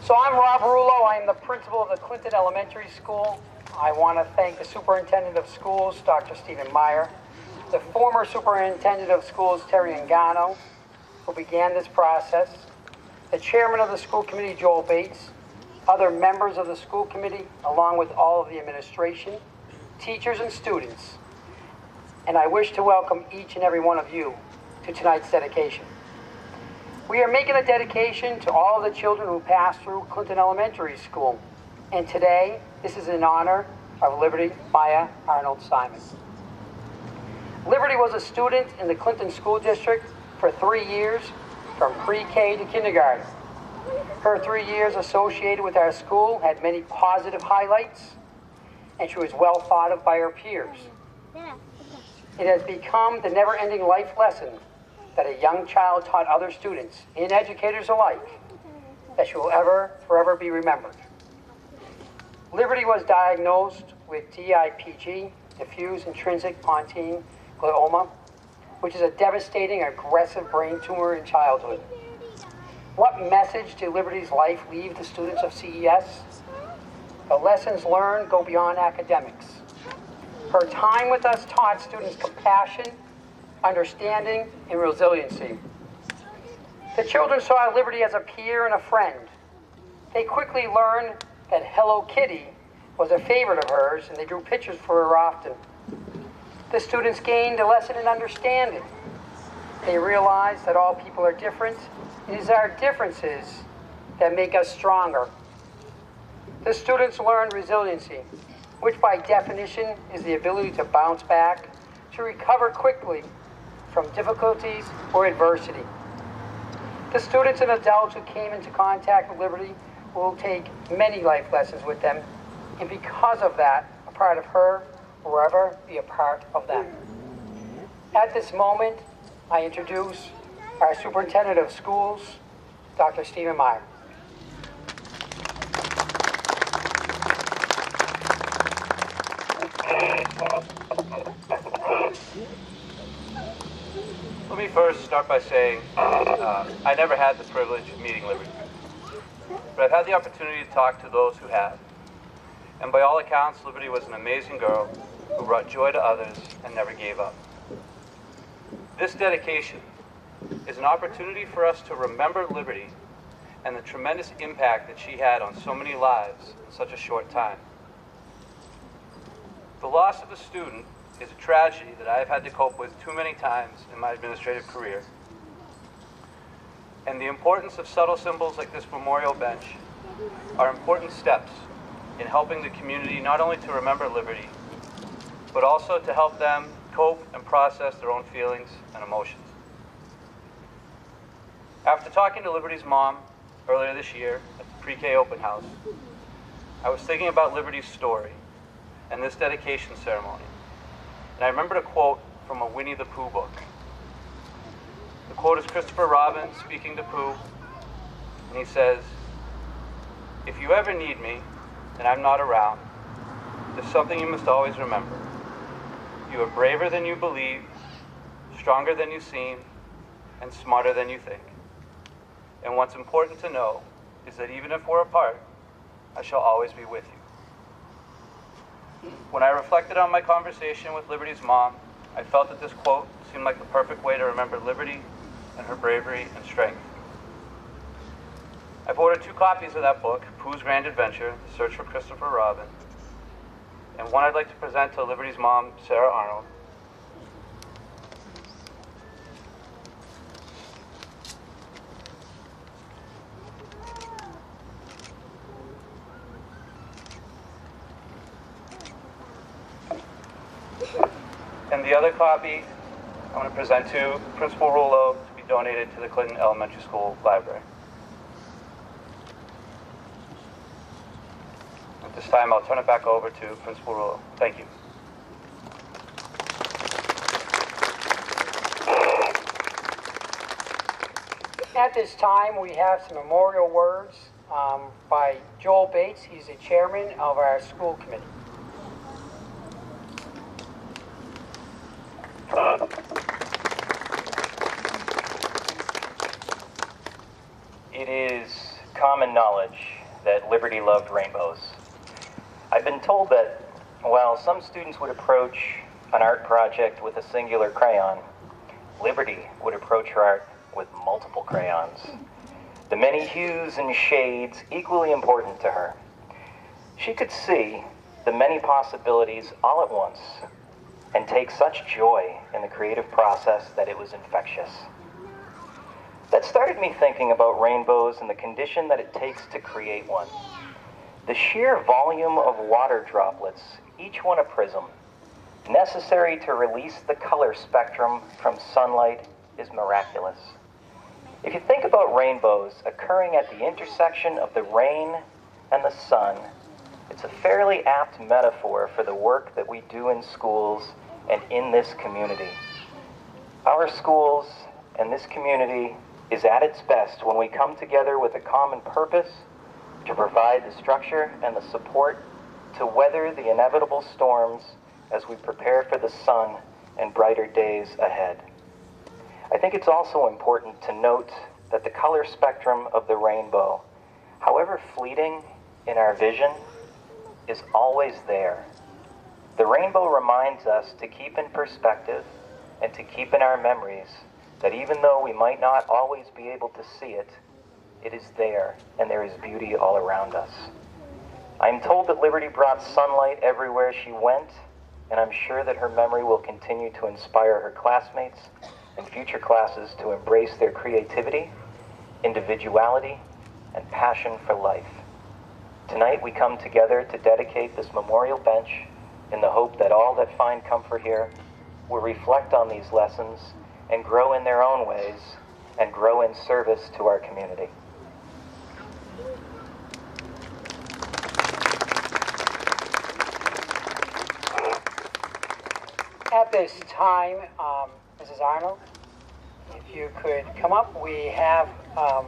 So I'm Rob Rullo. I am the principal of the Clinton Elementary School. I want to thank the superintendent of schools, Dr. Stephen Meyer, the former superintendent of schools, Terry Engano, who began this process, the chairman of the school committee, Joel Bates, other members of the school committee, along with all of the administration, teachers and students. And I wish to welcome each and every one of you to tonight's dedication. We are making a dedication to all of the children who passed through Clinton Elementary School. And today, this is in honor of Liberty Maya Arnold Simon. Liberty was a student in the Clinton School District for 3 years, from pre-K to kindergarten. Her 3 years associated with our school had many positive highlights, and she was well thought of by her peers. It has become the never-ending life lesson that a young child taught other students and educators alike, that she will forever be remembered. Liberty was diagnosed with DIPG, diffuse intrinsic pontine glioma, which is a devastating, aggressive brain tumor in childhood. What message did Liberty's life leave the students of CES? The lessons learned go beyond academics. Her time with us taught students compassion, understanding, and resiliency. The children saw Liberty as a peer and a friend. They quickly learned that Hello Kitty was a favorite of hers, and they drew pictures for her often. The students gained a lesson in understanding. They realized that all people are different. It is our differences that make us stronger. The students learned resiliency, which by definition is the ability to bounce back, to recover quickly from difficulties or adversity. The students and adults who came into contact with Liberty will take many life lessons with them, and because of that, a part of her will forever be a part of them. At this moment, I introduce our superintendent of schools, Dr. Stephen Meyer. Let me first start by saying I never had the privilege of meeting Liberty, but I've had the opportunity to talk to those who have. And by all accounts, Liberty was an amazing girl who brought joy to others and never gave up. This dedication is an opportunity for us to remember Liberty and the tremendous impact that she had on so many lives in such a short time. The loss of a student is a tragedy that I have had to cope with too many times in my administrative career. And the importance of subtle symbols like this memorial bench are important steps in helping the community not only to remember Liberty, but also to help them cope and process their own feelings and emotions. After talking to Liberty's mom earlier this year at the pre-K open house, I was thinking about Liberty's story and this dedication ceremony. And I remembered a quote from a Winnie the Pooh book. The quote is Christopher Robin speaking to Pooh, and he says, "If you ever need me and I'm not around, there's something you must always remember. You are braver than you believe, stronger than you seem, and smarter than you think. And what's important to know is that even if we're apart, I shall always be with you." When I reflected on my conversation with Liberty's mom, I felt that this quote seemed like the perfect way to remember Liberty and her bravery and strength. I've ordered 2 copies of that book, Pooh's Grand Adventure, The Search for Christopher Robin, and one I'd like to present to Liberty's mom, Sarah Arnold. And the other copy I want to present to Principal Rullo to be donated to the Clinton Elementary School Library. At this time, I'll turn it back over to Principal Rullo. Thank you. At this time, we have some memorial words by Joel Bates. He's the chairman of our school committee. It is common knowledge that Liberty loved rainbows. I've been told that while some students would approach an art project with a singular crayon, Liberty would approach her art with multiple crayons. The many hues and shades equally important to her. She could see the many possibilities all at once and take such joy in the creative process that it was infectious. That started me thinking about rainbows and the condition that it takes to create one. The sheer volume of water droplets, each one a prism, necessary to release the color spectrum from sunlight is miraculous. If you think about rainbows occurring at the intersection of the rain and the sun, it's a fairly apt metaphor for the work that we do in schools and in this community. Our schools and this community is at its best when we come together with a common purpose to provide the structure and the support to weather the inevitable storms as we prepare for the sun and brighter days ahead. I think it's also important to note that the color spectrum of the rainbow, however fleeting in our vision, is always there. The rainbow reminds us to keep in perspective and to keep in our memories that even though we might not always be able to see it, it is there, and there is beauty all around us. I'm told that Liberty brought sunlight everywhere she went, and I'm sure that her memory will continue to inspire her classmates and future classes to embrace their creativity, individuality, and passion for life. Tonight we come together to dedicate this memorial bench in the hope that all that find comfort here will reflect on these lessons and grow in their own ways and grow in service to our community. At this time, Mrs. Arnold, if you could come up, we have a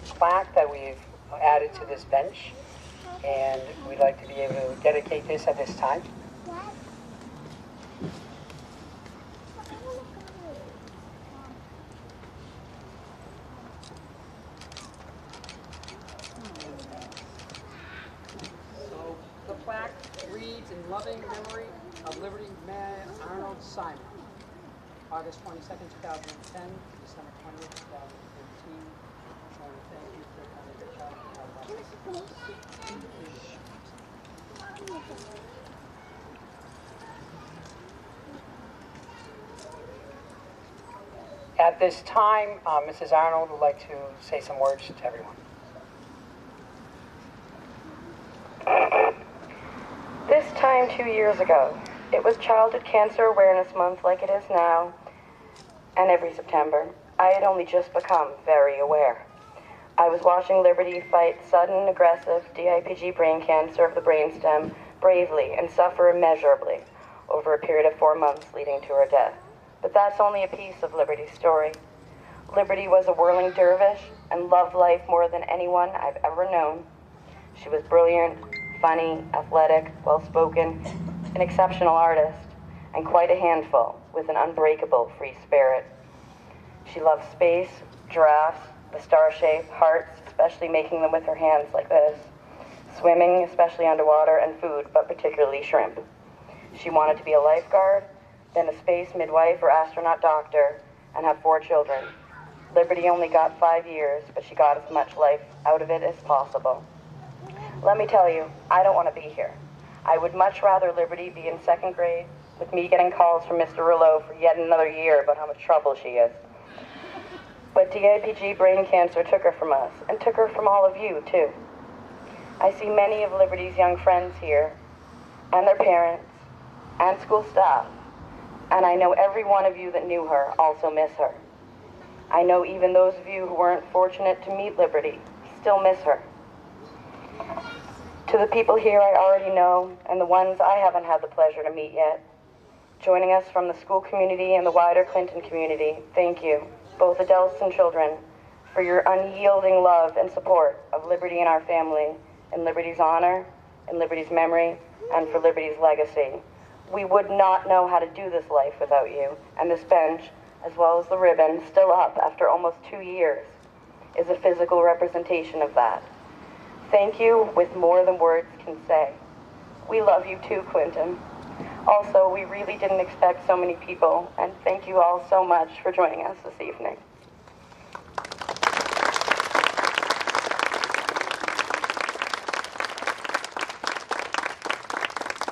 plaque that we've added to this bench, and we'd like to be able to dedicate this at this time. So the plaque reads, "In loving memory of Liberty Man Arnold Simon, August 22nd, 2010, December 20th, 2013. I want to thank you for coming to the At this time, Mrs. Arnold would like to say some words to everyone. This time 2 years ago, it was Childhood Cancer Awareness Month like it is now, and every September, I had only just become very aware. I was watching Liberty fight sudden, aggressive DIPG brain cancer of the brainstem bravely and suffer immeasurably over a period of 4 months leading to her death. But that's only a piece of Liberty's story. Liberty was a whirling dervish and loved life more than anyone I've ever known. She was brilliant, funny, athletic, well-spoken, an exceptional artist, and quite a handful with an unbreakable free spirit. She loved space, giraffes, the star shape, hearts, especially making them with her hands like this, swimming, especially underwater, and food, but particularly shrimp. She wanted to be a lifeguard, then a space midwife or astronaut doctor, and have 4 children. Liberty only got 5 years, but she got as much life out of it as possible. Let me tell you, I don't want to be here. I would much rather Liberty be in 2nd grade with me getting calls from Mr. Rouleau for yet another year about how much trouble she is. But DIPG brain cancer took her from us, and took her from all of you, too. I see many of Liberty's young friends here, and their parents, and school staff, and I know every one of you that knew her also miss her. I know even those of you who weren't fortunate to meet Liberty still miss her. To the people here I already know, and the ones I haven't had the pleasure to meet yet, joining us from the school community and the wider Clinton community, thank you, both adults and children, for your unyielding love and support of Liberty and our family, in Liberty's honor, in Liberty's memory, and for Liberty's legacy. We would not know how to do this life without you, and this bench, as well as the ribbon, still up after almost 2 years. is a physical representation of that. Thank you with more than words can say. We love you too, Clinton. Also, we really didn't expect so many people, and thank you all so much for joining us this evening.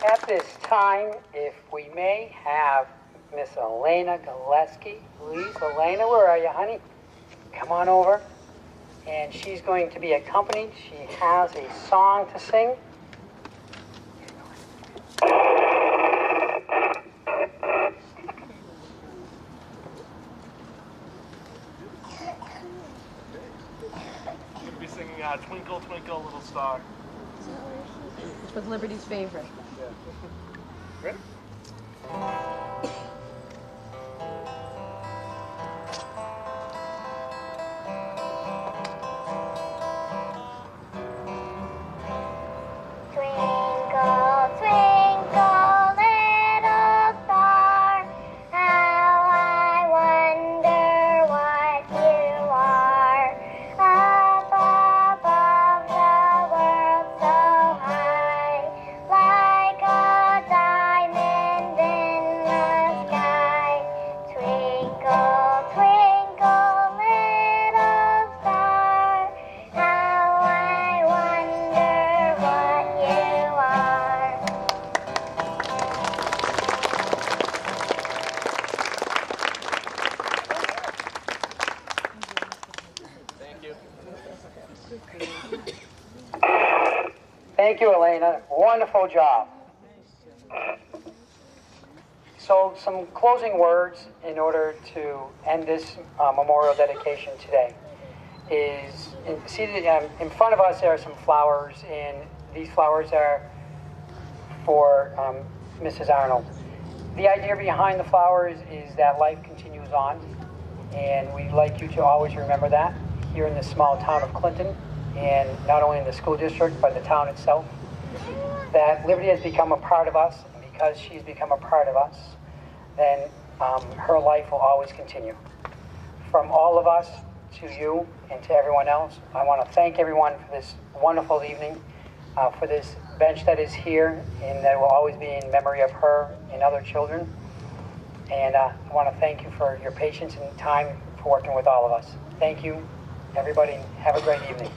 At this time, if we may have Miss Elena Gillespie. Please, Elena, where are you, honey? Come on over. And she's going to be accompanied. She has a song to sing. We'll be singing Twinkle, Twinkle, Little Star. Which was Liberty's favorite. Ready? Twinkle, twinkle, little star, how I wonder what you are. Up above the world so high, like a diamond in the sky. Twinkle, twinkle, little star, how I wonder what you are. Thank you. Thank you, Elena. Wonderful job. So, some closing words in order to end this memorial dedication today is seated in front of us. There are some flowers, and these flowers are for Mrs. Arnold. The idea behind the flowers is that life continues on, and we'd like you to always remember that here in this small town of Clinton, and not only in the school district, but the town itself, that Liberty has become a part of us, and because she's become a part of us, then her life will always continue. From all of us to you and to everyone else, I want to thank everyone for this wonderful evening, for this bench that is here, and that will always be in memory of her and other children. And I want to thank you for your patience and time for working with all of us. Thank you, everybody, and have a great evening.